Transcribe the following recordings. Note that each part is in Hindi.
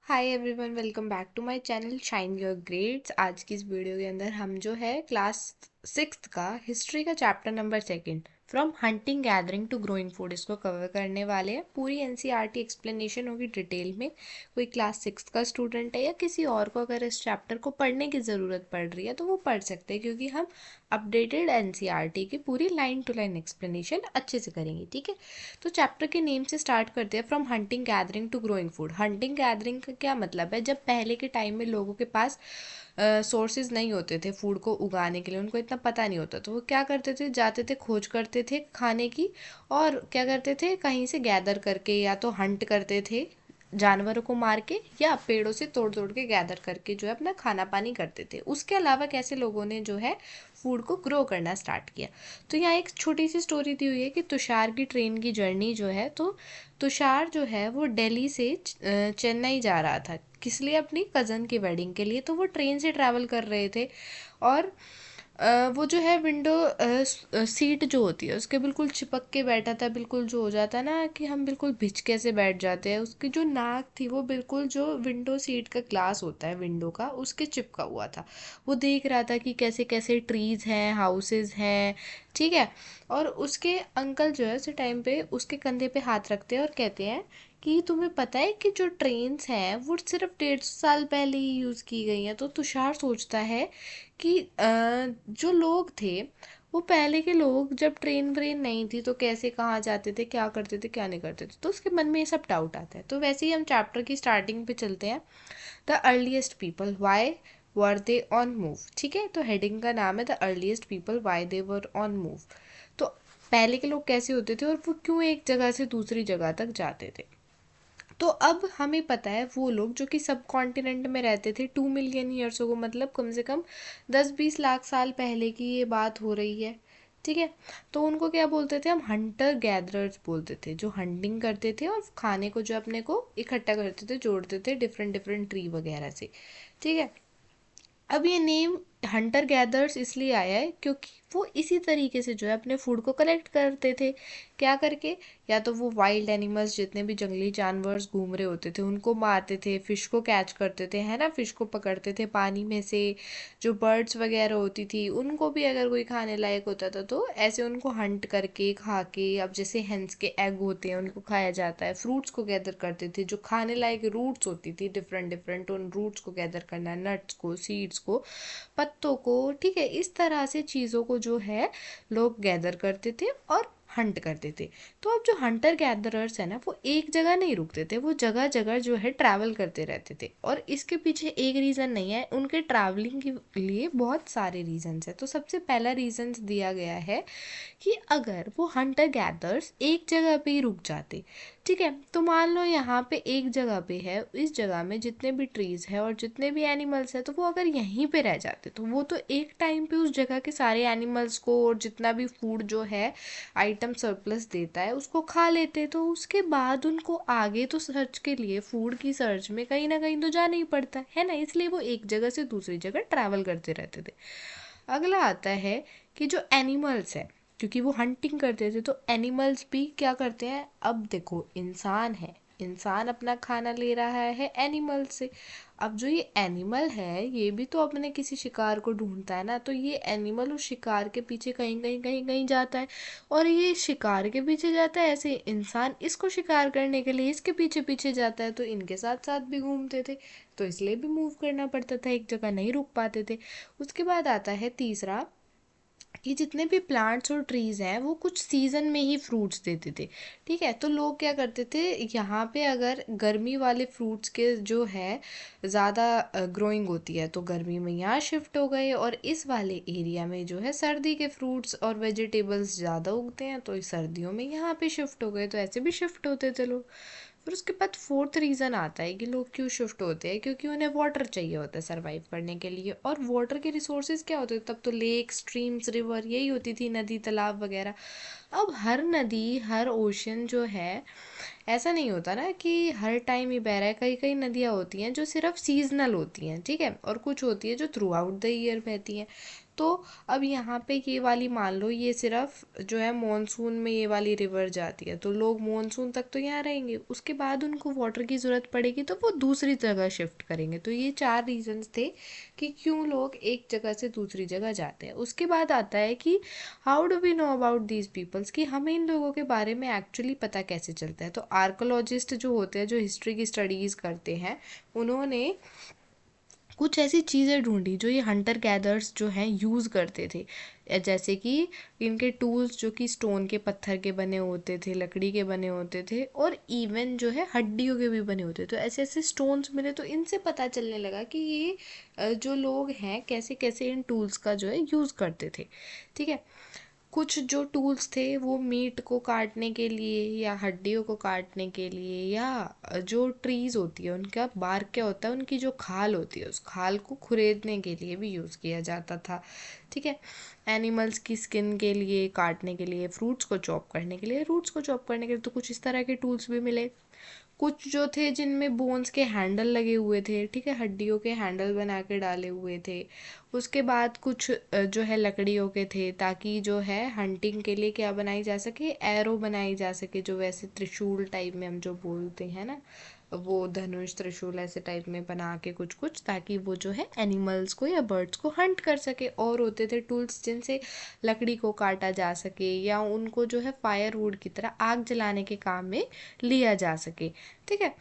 Hi everyone, welcome back to my channel shine your grades. आज की इस वीडियो के अंदर हम जो है क्लास 6th का हिस्ट्री का chapter number 2 from hunting gathering to growing food इसको कवर करने वाले हैं। पूरी एनसीईआरटी एक्सप्लेनेशन होगी डिटेल में। कोई क्लास 6th का स्टूडेंट है या किसी और को अगर इस चैप्टर को पढ़ने की ज़रूरत पड़ रही है तो वो पढ़ सकते हैं, क्योंकि हम अपडेटेड एनसीईआरटी की पूरी लाइन टू लाइन एक्सप्लेनेशन अच्छे से करेंगे। ठीक है, तो चैप्टर के नेम से स्टार्ट करते हैं, from hunting gathering to growing food. Hunting gathering का क्या मतलब है? जब पहले के टाइम में लोगों के पास सोर्सेज नहीं होते थे फूड को उगाने के लिए, उनको इतना पता नहीं होता, तो वो क्या करते थे, जाते थे, खोज करते थे खाने की, और क्या करते थे, कहीं से गैदर करके या तो हंट करते थे जानवरों को मार के, या पेड़ों से तोड़ तोड़ के गैदर करके जो है अपना खाना पानी करते थे। उसके अलावा कैसे लोगों ने जो है फूड को ग्रो करना स्टार्ट किया। तो यहाँ एक छोटी सी स्टोरी दी हुई है कि तुषार की ट्रेन की जर्नी जो है, तो तुषार जो है वो दिल्ली से चेन्नई जा रहा था, किस लिए? अपनी कज़न की वेडिंग के लिए। तो वो ट्रेन से ट्रैवल कर रहे थे, और वो जो है विंडो सीट जो होती है उसके बिल्कुल चिपक के बैठा था। बिल्कुल जो हो जाता है ना कि हम बिल्कुल भिचके से बैठ जाते हैं, उसकी जो नाक थी वो बिल्कुल जो विंडो सीट का ग्लास होता है विंडो का, उसके चिपका हुआ था। वो देख रहा था कि कैसे कैसे ट्रीज़ हैं, हाउसेज हैं। ठीक है, और उसके अंकल जो है उस टाइम पे उसके कंधे पे हाथ रखते हैं और कहते हैं कि तुम्हें पता है कि जो ट्रेन्स हैं वो सिर्फ 150 साल पहले ही यूज़ की गई हैं। तो तुषार सोचता है कि जो लोग थे, वो पहले के लोग, जब ट्रेन व्रेन नहीं थी तो कैसे कहाँ जाते थे, क्या करते थे, क्या नहीं करते थे। तो उसके मन में ये सब डाउट आता है। तो वैसे ही हम चैप्टर की स्टार्टिंग पे चलते हैं। The earliest people why were they on move. ठीक है, तो हेडिंग का नाम है the earliest people why they were on move. तो पहले के लोग कैसे होते थे और वो क्यों एक जगह से दूसरी जगह तक जाते थे। तो अब हमें पता है वो लोग जो कि सब कॉन्टिनेंट में रहते थे 2 मिलियन ईयर्स को, मतलब कम से कम 10-20 लाख साल पहले की ये बात हो रही है। ठीक है, तो उनको क्या बोलते थे हम? हंटर गैदरर्स बोलते थे, जो हंटिंग करते थे और खाने को जो अपने को इकट्ठा करते थे, जोड़ते थे डिफरेंट डिफरेंट ट्री वगैरह से। ठीक है, अब ये नेम हंटर गैदर्स इसलिए आया है क्योंकि वो इसी तरीके से जो है अपने फूड को कलेक्ट करते थे। क्या करके? या तो वो वाइल्ड एनिमल्स, जितने भी जंगली जानवर घूम रहे होते थे उनको मारते थे, फिश को कैच करते थे, है ना, फिश को पकड़ते थे पानी में से। जो बर्ड्स वगैरह होती थी उनको भी अगर कोई खाने लायक होता था तो ऐसे उनको हंट करके खा के, अब जैसे हेंस के एग होते हैं उनको खाया जाता है। फ्रूट्स को गैदर करते थे, जो खाने लायक रूट्स होती थी डिफरेंट डिफरेंट, उन रूट्स को गैदर करना, नट्स को, सीड्स को, पत्तों को। ठीक है, इस तरह से चीज़ों को जो है लोग गैदर करते थे और हंट करते थे। तो अब जो हंटर गैदरर्स है ना, वो एक जगह नहीं रुकते थे, वो जगह जगह जो है ट्रैवल करते रहते थे। और इसके पीछे एक रीज़न नहीं है, उनके ट्रैवलिंग के लिए बहुत सारे रीजंस है। तो सबसे पहला रीजंस दिया गया है कि अगर वो हंटर गैदर्स एक जगह पे ही रुक जाते। ठीक है, तो मान लो यहाँ पे एक जगह पे है, इस जगह में जितने भी ट्रीज़ है और जितने भी एनिमल्स है, तो वो अगर यहीं पे रह जाते तो वो तो एक टाइम पे उस जगह के सारे एनिमल्स को और जितना भी फूड जो है आइटम सरप्लस देता है उसको खा लेते। तो उसके बाद उनको आगे तो सर्च के लिए, फूड की सर्च में कहीं ना कहीं तो जाना ही पड़ता है ना, इसलिए वो एक जगह से दूसरी जगह ट्रैवल करते रहते थे। अगला आता है कि जो एनिमल्स है, क्योंकि वो हंटिंग करते थे तो एनिमल्स भी क्या करते हैं? अब देखो, इंसान है, इंसान अपना खाना ले रहा है एनिमल से। अब जो ये एनिमल है ये भी तो अपने किसी शिकार को ढूंढता है ना, तो ये एनिमल उस शिकार के पीछे कहीं कहीं कहीं कहीं जाता है, और ये शिकार के पीछे जाता है, ऐसे इंसान इसको शिकार करने के लिए इसके पीछे पीछे जाता है, तो इनके साथ साथ भी घूमते थे। तो इसलिए भी मूव करना पड़ता था, एक जगह नहीं रुक पाते थे। उसके बाद आता है तीसरा, कि जितने भी प्लांट्स और ट्रीज़ हैं वो कुछ सीज़न में ही फ्रूट्स देते थे। ठीक है, तो लोग क्या करते थे, यहाँ पे अगर गर्मी वाले फ्रूट्स के जो है ज़्यादा ग्रोइंग होती है तो गर्मी में यहाँ शिफ्ट हो गए, और इस वाले एरिया में जो है सर्दी के फ्रूट्स और वेजिटेबल्स ज़्यादा उगते हैं तो इस सर्दियों में यहाँ पे शिफ्ट हो गए। तो ऐसे भी शिफ्ट होते थे लोग। फिर उसके बाद फोर्थ रीज़न आता है कि लोग क्यों शिफ्ट होते हैं, क्योंकि उन्हें वाटर चाहिए होता है सर्वाइव करने के लिए। और वाटर के रिसोर्सेज क्या होते थे तब? तो लेक, स्ट्रीम्स, रिवर, यही होती थी, नदी तालाब वगैरह। अब हर नदी, हर ओशन जो है, ऐसा नहीं होता ना कि हर टाइम ही बह रहा है। कई कई नदियाँ होती हैं जो सिर्फ सीजनल होती हैं, ठीक है, और कुछ होती है जो थ्रू आउट द ईयर बहती हैं। तो अब यहाँ पे ये वाली मान लो, ये सिर्फ जो है मॉनसून में ये वाली रिवर जाती है, तो लोग मॉनसून तक तो यहाँ रहेंगे, उसके बाद उनको वाटर की ज़रूरत पड़ेगी तो वो दूसरी जगह शिफ्ट करेंगे। तो ये 4 रीजंस थे कि क्यों लोग एक जगह से दूसरी जगह जाते हैं। उसके बाद आता है कि how do we know about these peoples, कि हमें इन लोगों के बारे में एक्चुअली पता कैसे चलता है। तो आर्कोलॉजिस्ट जो होते हैं, जो हिस्ट्री की स्टडीज़ करते हैं, उन्होंने कुछ ऐसी चीज़ें ढूंढी जो ये हंटर गैदर्स जो हैं यूज़ करते थे। जैसे कि इनके टूल्स जो कि स्टोन के, पत्थर के बने होते थे, लकड़ी के बने होते थे, और इवन जो है हड्डियों के भी बने होते थे। तो ऐसे ऐसे स्टोन्स मिले, तो इनसे पता चलने लगा कि ये जो लोग हैं कैसे कैसे इन टूल्स का जो है यूज़ करते थे। ठीक है। कुछ जो टूल्स थे वो मीट को काटने के लिए, या हड्डियों को काटने के लिए, या जो ट्रीज़ होती है उनका बार्क क्या होता है, उनकी जो खाल होती है उस खाल को खुरेदने के लिए भी यूज़ किया जाता था। ठीक है। एनिमल्स की स्किन के लिए, काटने के लिए, फ्रूट्स को चॉप करने के लिए, रूट्स को चॉप करने के लिए, तो कुछ इस तरह के टूल्स भी मिले। कुछ जो थे जिनमें बोन्स के हैंडल लगे हुए थे, ठीक है, हड्डियों के हैंडल बना के डाले हुए थे। उसके बाद कुछ जो है लकड़ियों के थे, ताकि जो है हंटिंग के लिए क्या बनाई जा सके, एरो बनाई जा सके, जो वैसे त्रिशूल टाइप में हम जो बोलते हैं ना, वो धनुष त्रिशूल ऐसे टाइप में बना के कुछ कुछ, ताकि वो जो है एनिमल्स को या बर्ड्स को हंट कर सके। और होते थे टूल्स जिनसे लकड़ी को काटा जा सके, या उनको जो है फायरवुड की तरह आग जलाने के काम में लिया जा सके। ठीक है।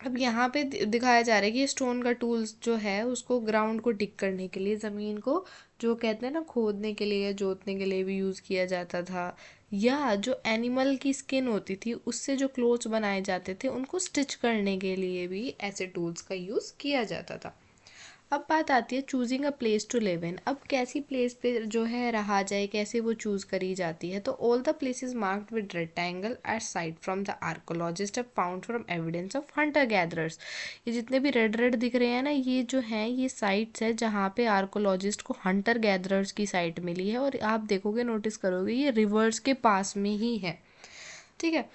अब यहाँ पे दिखाया जा रहा है कि स्टोन का टूल्स जो है उसको ग्राउंड को डिग करने के लिए, ज़मीन को जो कहते हैं ना खोदने के लिए या जोतने के लिए भी यूज़ किया जाता था। या जो एनिमल की स्किन होती थी उससे जो क्लोथ्स बनाए जाते थे उनको स्टिच करने के लिए भी ऐसे टूल्स का यूज़ किया जाता था। अब बात आती है choosing a place to live in. अब कैसी प्लेस पे जो है रहा जाए, कैसे वो चूज़ करी जाती है। तो all the places marked with rectangle at site from the archaeologist have found from evidence of hunter gatherers. ये जितने भी रेड रेड दिख रहे हैं ना, ये जो हैं ये साइट्स है जहाँ पे आर्कोलॉजिस्ट को हंटर गैदरर्स की साइट मिली है। और आप देखोगे, नोटिस करोगे, ये रिवर्स के पास में ही है। ठीक है।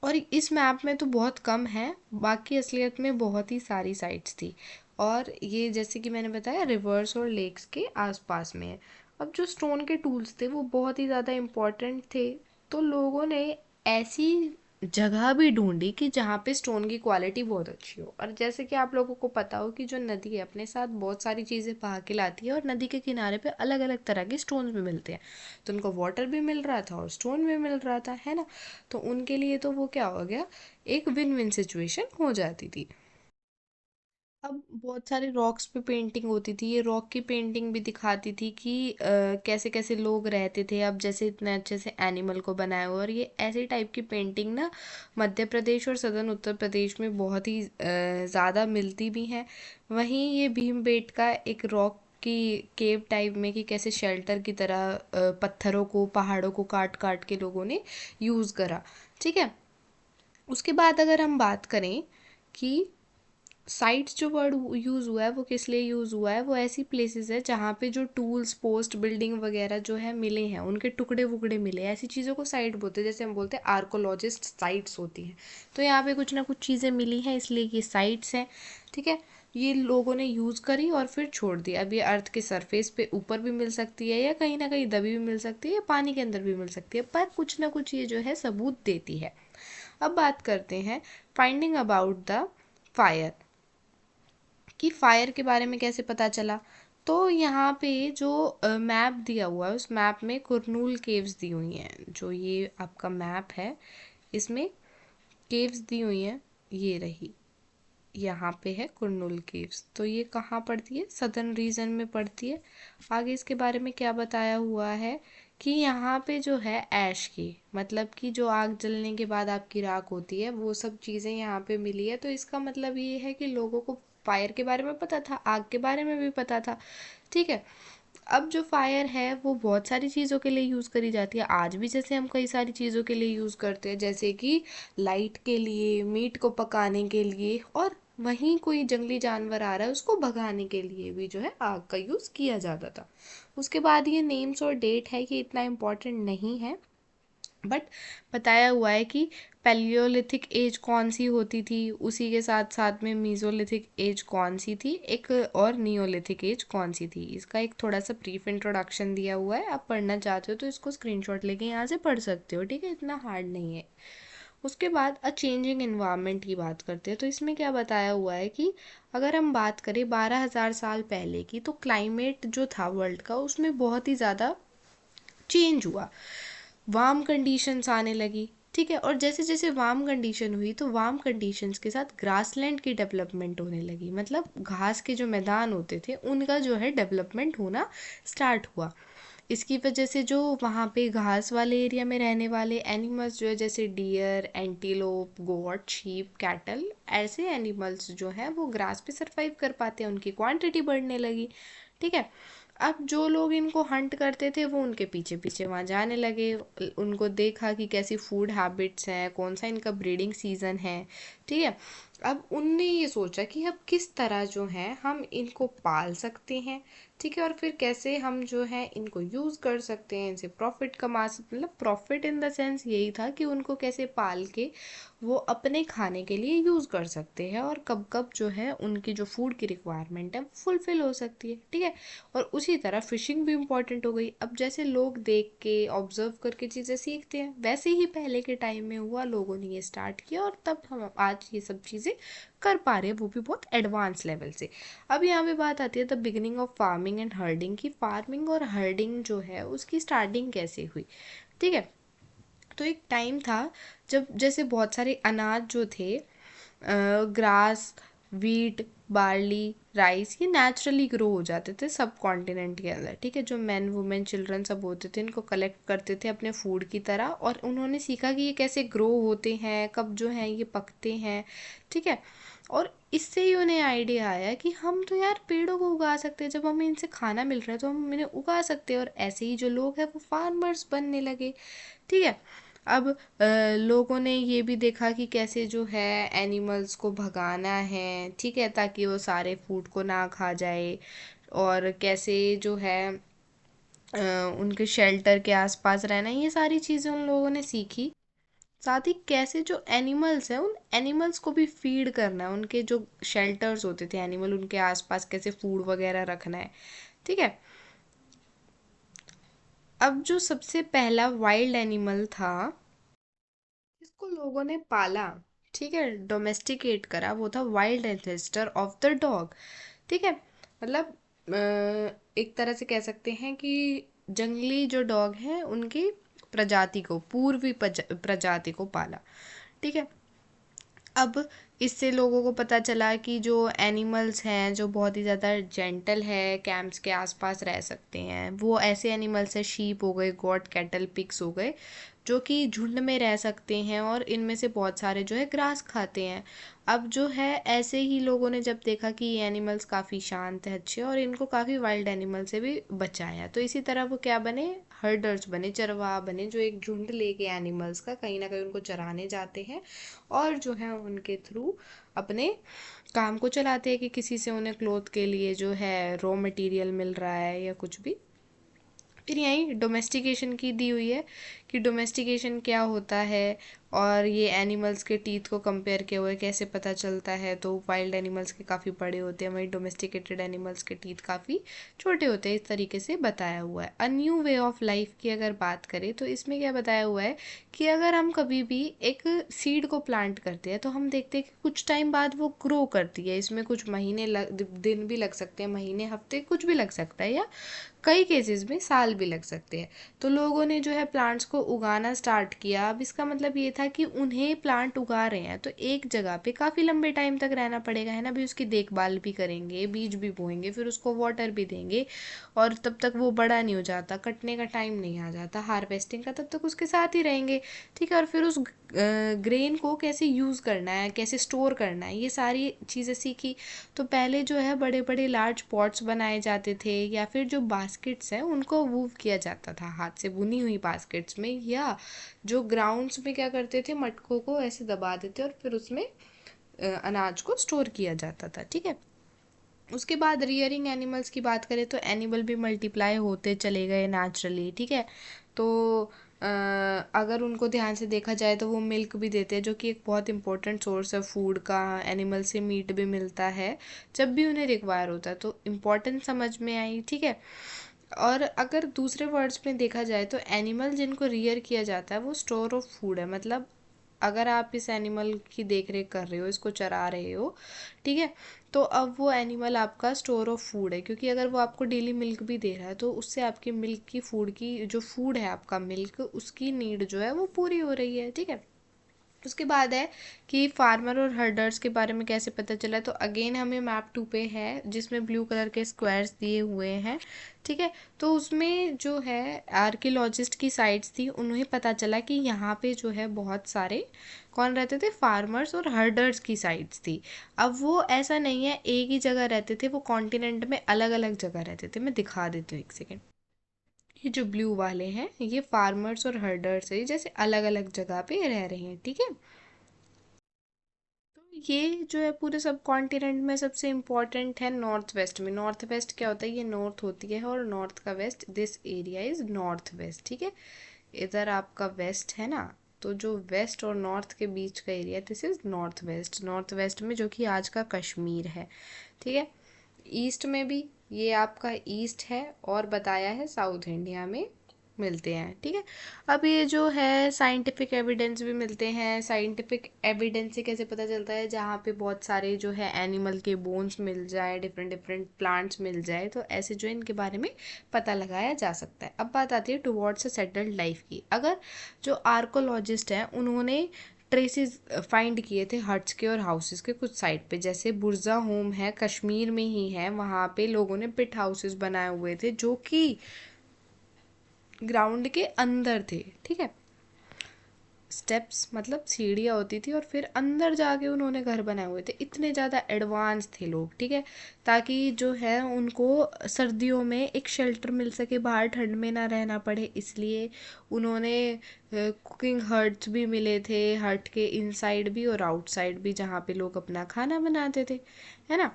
और इस मैप में तो बहुत कम है, बाकी असलियत में बहुत ही सारी साइट्स थी। और ये जैसे कि मैंने बताया रिवर्स और लेक्स के आसपास में है। अब जो स्टोन के टूल्स थे वो बहुत ही ज़्यादा इम्पोर्टेंट थे, तो लोगों ने ऐसी जगह भी ढूंढी कि जहाँ पे स्टोन की क्वालिटी बहुत अच्छी हो। और जैसे कि आप लोगों को पता हो कि जो नदी है अपने साथ बहुत सारी चीज़ें बहा के लाती है, और नदी के किनारे पे अलग अलग तरह के स्टोन्स भी मिलते हैं, तो उनको वाटर भी मिल रहा था और स्टोन भी मिल रहा था, है ना। तो उनके लिए तो वो क्या हो गया, एक विन विन सिचुएशन हो जाती थी। अब बहुत सारे रॉक्स पे पेंटिंग होती थी, ये रॉक की पेंटिंग भी दिखाती थी कि कैसे कैसे लोग रहते थे। अब जैसे इतने अच्छे से एनिमल को बनाया हुआ, और ये ऐसे टाइप की पेंटिंग ना मध्य प्रदेश और सदर्न उत्तर प्रदेश में बहुत ही ज़्यादा मिलती भी हैं। वहीं ये भीमबेटका एक रॉक की केव टाइप में, कि कैसे शेल्टर की तरह पत्थरों को, पहाड़ों को काट काट के लोगों ने यूज़ करा। ठीक है। उसके बाद अगर हम बात करें कि साइट्स, जो वर्ड यूज़ हुआ है वो किस लिए यूज़ हुआ है, वो ऐसी प्लेसेस है जहाँ पे जो टूल्स, पोस्ट, बिल्डिंग वगैरह जो है मिले हैं, उनके टुकड़े वुकड़े मिले, ऐसी चीज़ों को साइट बोलते हैं। जैसे हम बोलते हैं आर्कोलॉजिस्ट साइट्स होती हैं, तो यहाँ पे कुछ ना कुछ चीज़ें मिली हैं, इसलिए ये साइट्स हैं। ठीक है। ये लोगों ने यूज़ करी और फिर छोड़ दिया। अब ये अर्थ के सरफेस पे ऊपर भी मिल सकती है, या कहीं ना कहीं दबी भी मिल सकती है, या पानी के अंदर भी मिल सकती है, पर कुछ ना कुछ ये जो है सबूत देती है। अब बात करते हैं फाइंडिंग अबाउट द फायर, कि फायर के बारे में कैसे पता चला। तो यहाँ पे जो मैप दिया हुआ है, उस मैप में कुरनूल केव्स दी हुई हैं। जो ये आपका मैप है, इसमें केव्स दी हुई हैं, ये रही, यहाँ पे है कुरनूल केव्स। तो ये कहाँ पड़ती है, सदर्न रीजन में पड़ती है। आगे इसके बारे में क्या बताया हुआ है कि यहाँ पे जो है ऐश की, मतलब कि जो आग जलने के बाद आपकी राख होती है, वो सब चीज़ें यहाँ पे मिली है। तो इसका मतलब ये है कि लोगों को फायर के बारे में पता था, आग के बारे में भी पता था। ठीक है। अब जो फायर है वो बहुत सारी चीज़ों के लिए यूज़ करी जाती है आज भी, जैसे हम कई सारी चीज़ों के लिए यूज़ करते हैं, जैसे कि लाइट के लिए, मीट को पकाने के लिए, और वहीं कोई जंगली जानवर आ रहा है उसको भगाने के लिए भी जो है आग का यूज़ किया जाता था। उसके बाद ये नेम्स और डेट है, ये इतना इम्पोर्टेंट नहीं है। बट बताया हुआ है कि पैलियोलिथिक एज कौन सी होती थी, उसी के साथ साथ में मीज़ोलिथिक एज कौन सी थी, एक और नियोलिथिक एज कौन सी थी। इसका एक थोड़ा सा ब्रीफ इंट्रोडक्शन दिया हुआ है, आप पढ़ना चाहते हो तो इसको स्क्रीनशॉट लेके यहाँ से पढ़ सकते हो, ठीक है, इतना हार्ड नहीं है। उसके बाद अ चेंजिंग इन्वायरमेंट की बात करते हैं, तो इसमें क्या बताया हुआ है कि अगर हम बात करें 12,000 साल पहले की, तो क्लाइमेट जो था वर्ल्ड का उसमें बहुत ही ज़्यादा चेंज हुआ, वार्म कंडीशंस आने लगी, ठीक है। और जैसे जैसे वार्म कंडीशन हुई तो वार्म कंडीशंस के साथ ग्रासलैंड की डेवलपमेंट होने लगी, मतलब घास के जो मैदान होते थे उनका जो है डेवलपमेंट होना स्टार्ट हुआ। इसकी वजह से जो वहाँ पे घास वाले एरिया में रहने वाले एनिमल्स जो है, जैसे डियर, एंटीलोप, गोट, शीप, कैटल, ऐसे एनिमल्स जो हैं वो ग्रास पे सरवाइव कर पाते हैं, उनकी क्वांटिटी बढ़ने लगी, ठीक है। अब जो लोग इनको हंट करते थे वो उनके पीछे पीछे वहाँ जाने लगे, उनको देखा कि कैसी फूड हैबिट्स हैं, कौन सा इनका ब्रीडिंग सीज़न है, ठीक है। अब उनने ये सोचा कि अब किस तरह जो है हम इनको पाल सकते हैं, ठीक है, और फिर कैसे हम जो है इनको यूज़ कर सकते हैं, इनसे प्रॉफिट कमा सकते, मतलब प्रॉफिट इन द सेंस यही था कि उनको कैसे पाल के वो अपने खाने के लिए यूज़ कर सकते हैं, और कब कब जो है उनकी जो फूड की रिक्वायरमेंट है वो फुलफ़िल हो सकती है, ठीक है। और उसी तरह फिशिंग भी इम्पॉर्टेंट हो गई। अब जैसे लोग देख के ऑब्जर्व करके चीज़ें सीखते हैं, वैसे ही पहले के टाइम में हुआ, लोगों ने ये स्टार्ट किया और तब हम आज ये सब चीज़ें कर पा रहे हैं, वो भी बहुत एडवांस लेवल से। अब यहाँ पे बात आती है the beginning of farming and herding की। फार्मिंग और हर्डिंग जो है उसकी स्टार्टिंग कैसे हुई, ठीक है। तो एक टाइम था जब जैसे बहुत सारे अनाज जो थे, ग्रास, वीट, बार्ली, राइस, ये नेचुरली ग्रो हो जाते थे सब कॉन्टिनेंट के अंदर, ठीक है। जो मैन वुमेन चिल्ड्रन सब होते थे इनको कलेक्ट करते थे अपने फूड की तरह, और उन्होंने सीखा कि ये कैसे ग्रो होते हैं, कब जो है ये पकते हैं, ठीक है। और इससे ही उन्हें आइडिया आया कि हम तो यार पेड़ों को उगा सकते हैं, जब हमें इनसे खाना मिल रहा है तो हम इन्हें उगा सकते हैं, और ऐसे ही जो लोग हैं वो फार्मर्स बनने लगे, ठीक है। अब लोगों ने ये भी देखा कि कैसे जो है एनिमल्स को भगाना है, ठीक है, ताकि वो सारे फूड को ना खा जाए, और कैसे जो है उनके शेल्टर के आसपास रहना, ये सारी चीज़ें उन लोगों ने सीखी। साथ ही कैसे जो एनिमल्स हैं उन एनिमल्स को भी फीड करना है, उनके जो शेल्टर्स होते थे एनिमल, उनके आसपास कैसे फूड वगैरह रखना है, ठीक है। अब जो सबसे पहला वाइल्ड एनिमल था इसको लोगों ने पाला, ठीक है, डोमेस्टिकेट करा, वो था wild ancestor of the dog, ठीक है। मतलब एक तरह से कह सकते हैं कि जंगली जो डॉग हैं उनकी प्रजाति को, पूर्वी प्रजाति को पाला, ठीक है। अब इससे लोगों को पता चला कि जो एनिमल्स हैं जो बहुत ही ज़्यादा जेंटल है, कैंप्स के आसपास रह सकते हैं, वो ऐसे एनिमल्स है, शीप हो गए, गॉट, कैटल, पिग्स हो गए, जो कि झुंड में रह सकते हैं और इनमें से बहुत सारे जो है ग्रास खाते हैं। अब जो है ऐसे ही लोगों ने जब देखा कि ये एनिमल्स काफ़ी शांत है, अच्छे, और इनको काफ़ी वाइल्ड एनिमल से भी बचाया, तो इसी तरह वो क्या बने, हर्डर्स बने, चरवाहा बने, जो एक झुंड लेके एनिमल्स का कहीं ना कहीं उनको चराने जाते हैं, और जो है उनके थ्रू अपने काम को चलाते हैं, कि किसी से उन्हें क्लोथ के लिए जो है रॉ मटेरियल मिल रहा है या कुछ भी। फिर यहीं डोमेस्टिकेशन की दी हुई है कि डोमेस्टिकेशन क्या होता है, और ये एनिमल्स के टीथ को कंपेयर किया हुआ है कैसे पता चलता है, तो वाइल्ड एनिमल्स के काफ़ी बड़े होते हैं, वहीं डोमेस्टिकेटेड एनिमल्स के टीथ काफ़ी छोटे होते हैं, इस तरीके से बताया हुआ है। A new way of life की अगर बात करें तो इसमें क्या बताया हुआ है कि अगर हम कभी भी एक सीड को प्लांट करते हैं तो हम देखते हैं कि कुछ टाइम बाद वो ग्रो करती है, इसमें कुछ महीने दिन भी लग सकते हैं, महीने, हफ्ते, कुछ भी लग सकता है, या कई केसेस में साल भी लग सकते हैं। तो लोगों ने जो है प्लांट्स को उगाना स्टार्ट किया। अब इसका मतलब ये था कि उन्हें प्लांट उगा रहे हैं तो एक जगह पे काफ़ी लंबे टाइम तक रहना पड़ेगा, है ना, भी उसकी देखभाल भी करेंगे, बीज भी बोएंगे, फिर उसको वाटर भी देंगे, और तब तक वो बड़ा नहीं हो जाता, कटने का टाइम नहीं आ जाता, हार्वेस्टिंग का, तब तक उसके साथ ही रहेंगे, ठीक है। और फिर उस ग्रेन को कैसे यूज़ करना है, कैसे स्टोर करना है, ये सारी चीज़ें सीखी। तो पहले जो है बड़े बड़े लार्ज पॉट्स बनाए जाते थे, या फिर जो बास्केट्स हैं उनको वूव किया जाता था हाथ से बुनी हुई बास्केट्स में, या जो ग्राउंड्स में क्या करते थे, मटकों को ऐसे दबा देते और फिर उसमें अनाज को स्टोर किया जाता था, ठीक है। उसके बाद रियरिंग एनिमल्स की बात करें तो एनिमल भी मल्टीप्लाई होते चले गए नेचुरली, ठीक है। तो अगर उनको ध्यान से देखा जाए तो वो मिल्क भी देते हैं, जो कि एक बहुत इंपॉर्टेंट सोर्स है फूड का। एनिमल से मीट भी मिलता है जब भी उन्हें रिक्वायर होता है, तो इम्पोर्टेंस समझ में आई, ठीक है। और अगर दूसरे वर्ड्स में देखा जाए तो एनिमल जिनको रियर किया जाता है वो स्टोर ऑफ फूड है। मतलब अगर आप इस एनिमल की देख रेख कर रहे हो, इसको चरा रहे हो, ठीक है, तो अब वो एनिमल आपका स्टोर ऑफ फूड है, क्योंकि अगर वो आपको डेली मिल्क भी दे रहा है तो उससे आपकी मिल्क की फूड की जो फूड है आपका मिल्क, उसकी नीड जो है वो पूरी हो रही है, ठीक है। उसके बाद है कि फार्मर और हर्डर्स के बारे में कैसे पता चला, तो अगेन हमें मैप 2 पे है जिसमें ब्लू कलर के स्क्वायर्स दिए हुए हैं, ठीक है। तो उसमें जो है आर्कियोलॉजिस्ट की साइट्स थी, उन्हें पता चला कि यहाँ पे जो है बहुत सारे कौन रहते थे, फार्मर्स और हर्डर्स की साइट्स थी। अब वो ऐसा नहीं है एक ही जगह रहते थे, वो कॉन्टिनेंट में अलग अलग जगह रहते थे। मैं दिखा देती हूँ एक सेकेंड। ये जो ब्लू वाले हैं ये फार्मर्स और हर्डर्स है, जैसे अलग अलग जगह पे रह रहे हैं, ठीक है। तो ये जो है पूरे सब कॉन्टिनेंट में सबसे इम्पोर्टेंट है नॉर्थ वेस्ट में। नॉर्थ वेस्ट क्या होता है, ये नॉर्थ होती है और नॉर्थ का west, this area is north west, ठीक है। इधर आपका वेस्ट है ना, तो जो वेस्ट और नॉर्थ के बीच का area, this is north waste. North west में जो कि आज का कश्मीर है, ठीक है। ईस्ट में भी ये आपका ईस्ट है, और बताया है साउथ इंडिया में मिलते हैं, ठीक है। अब ये जो है साइंटिफिक एविडेंस भी मिलते हैं। साइंटिफिक एविडेंस से कैसे पता चलता है, जहाँ पे बहुत सारे जो है एनिमल के बोन्स मिल जाए, डिफरेंट डिफरेंट प्लांट्स मिल जाए, तो ऐसे जो इनके बारे में पता लगाया जा सकता है। अब बात आती है टुवर्ड्स अ सेटल्ड लाइफ की। अगर जो आर्कोलॉजिस्ट हैं उन्होंने ट्रेसेस फाइंड किए थे हट्स के और हाउसेस के कुछ साइड पे, जैसे बुर्जा होम है, कश्मीर में ही है, वहाँ पे लोगों ने पिट हाउसेस बनाए हुए थे जो कि ग्राउंड के अंदर थे, ठीक है। स्टेप्स मतलब सीढ़ियाँ होती थी और फिर अंदर जाके उन्होंने घर बनाए हुए थे। इतने ज़्यादा एडवांस थे लोग, ठीक है, ताकि जो है उनको सर्दियों में एक शेल्टर मिल सके, बाहर ठंड में ना रहना पड़े, इसलिए उन्होंने कुकिंग हट्स भी मिले थे, हट के इनसाइड भी और आउटसाइड भी, जहाँ पे लोग अपना खाना बनाते थे, है ना।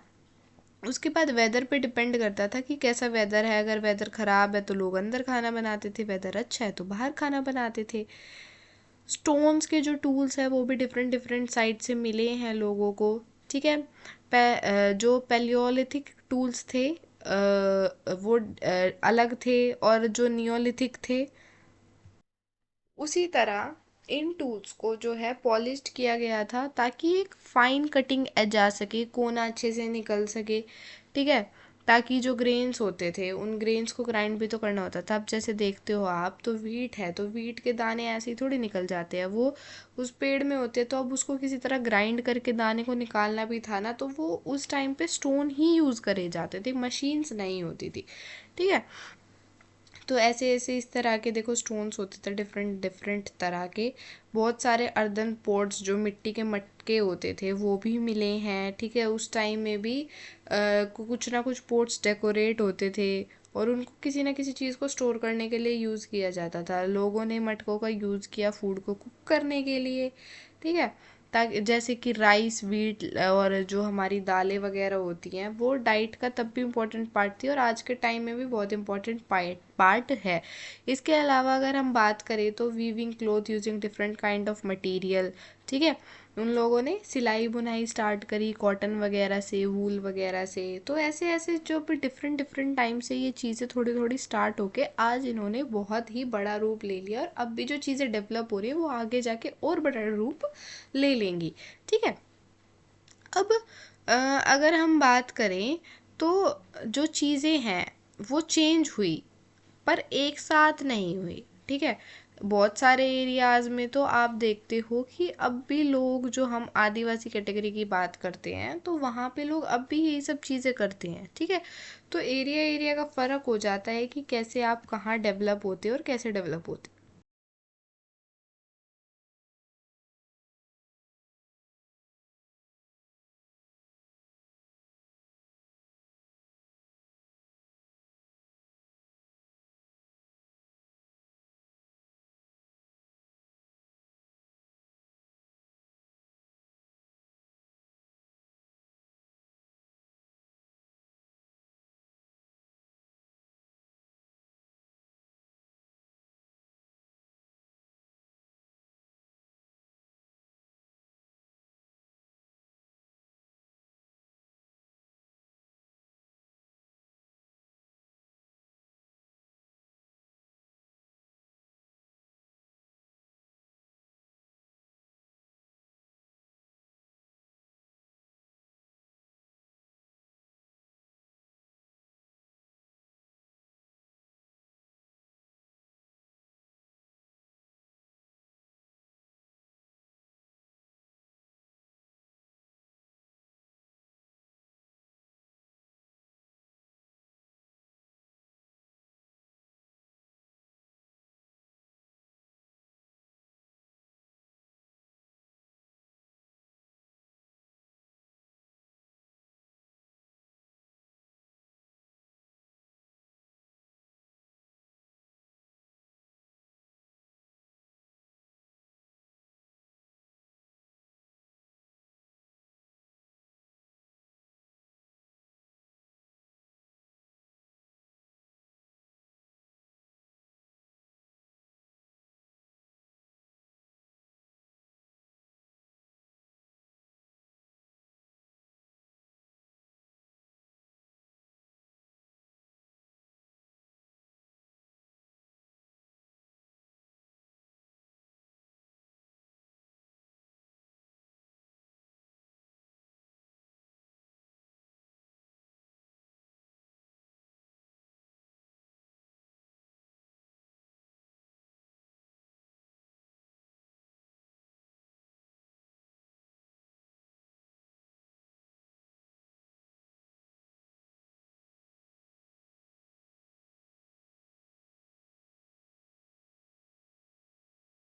उसके बाद वेदर पे डिपेंड करता था कि कैसा वेदर है। अगर वेदर ख़राब है तो लोग अंदर खाना बनाते थे, वेदर अच्छा है तो बाहर खाना बनाते थे। स्टोन्स के जो टूल्स हैं वो भी डिफरेंट डिफरेंट साइड से मिले हैं लोगों को, ठीक है। जो पैलियोलिथिक टूल्स थे वो अलग थे, और जो नियोलिथिक थे उसी तरह इन टूल्स को जो है पॉलिश्ड किया गया था, ताकि एक फाइन कटिंग एज आ सके, कोना अच्छे से निकल सके, ठीक है। ताकि जो ग्रेन्स होते थे उन ग्रेन्स को ग्राइंड भी तो करना होता था। अब जैसे देखते हो आप, तो वीट है तो वीट के दाने ऐसे ही थोड़ी निकल जाते हैं, वो उस पेड़ में होते हैं, तो अब उसको किसी तरह ग्राइंड करके दाने को निकालना भी था ना, तो वो उस टाइम पे स्टोन ही यूज़ करे जाते थे, मशीन्स नहीं होती थी, ठीक है। तो ऐसे ऐसे इस तरह के देखो स्टोन्स होते थे डिफरेंट डिफरेंट तरह के। बहुत सारे अर्दन पोट्स जो मिट्टी के मटके होते थे वो भी मिले हैं, ठीक है। उस टाइम में भी कुछ ना कुछ पोट्स डेकोरेट होते थे, और उनको किसी ना किसी चीज़ को स्टोर करने के लिए यूज़ किया जाता था। लोगों ने मटकों का यूज़ किया फूड को कुक करने के लिए, ठीक है। ताकि जैसे कि राइस, वीट और जो हमारी दालें वगैरह होती हैं, वो डाइट का तब भी इम्पोर्टेंट पार्ट थी, और आज के टाइम में भी बहुत इम्पोर्टेंट पार्ट है। इसके अलावा अगर हम बात करें तो weaving cloth using different kind of material, ठीक है। उन लोगों ने सिलाई बुनाई स्टार्ट करी कॉटन वगैरह से, वूल वगैरह से। तो ऐसे ऐसे जो भी डिफरेंट डिफरेंट टाइम से ये चीज़ें थोड़ी थोड़ी स्टार्ट होके आज इन्होंने बहुत ही बड़ा रूप ले लिया, और अब भी जो चीज़ें डेवलप हो रही है वो आगे जाके और बड़ा रूप ले लेंगी, ठीक है। अब अगर हम बात करें तो जो चीज़ें हैं वो चेंज हुई, पर एक साथ नहीं हुई, ठीक है। बहुत सारे एरियाज़ में तो आप देखते हो कि अब भी लोग, जो हम आदिवासी कैटेगरी की बात करते हैं, तो वहाँ पे लोग अब भी यही सब चीज़ें करते हैं, ठीक है। तो एरिया एरिया का फ़र्क हो जाता है कि कैसे आप कहाँ डेवलप होते हो और कैसे डेवलप होते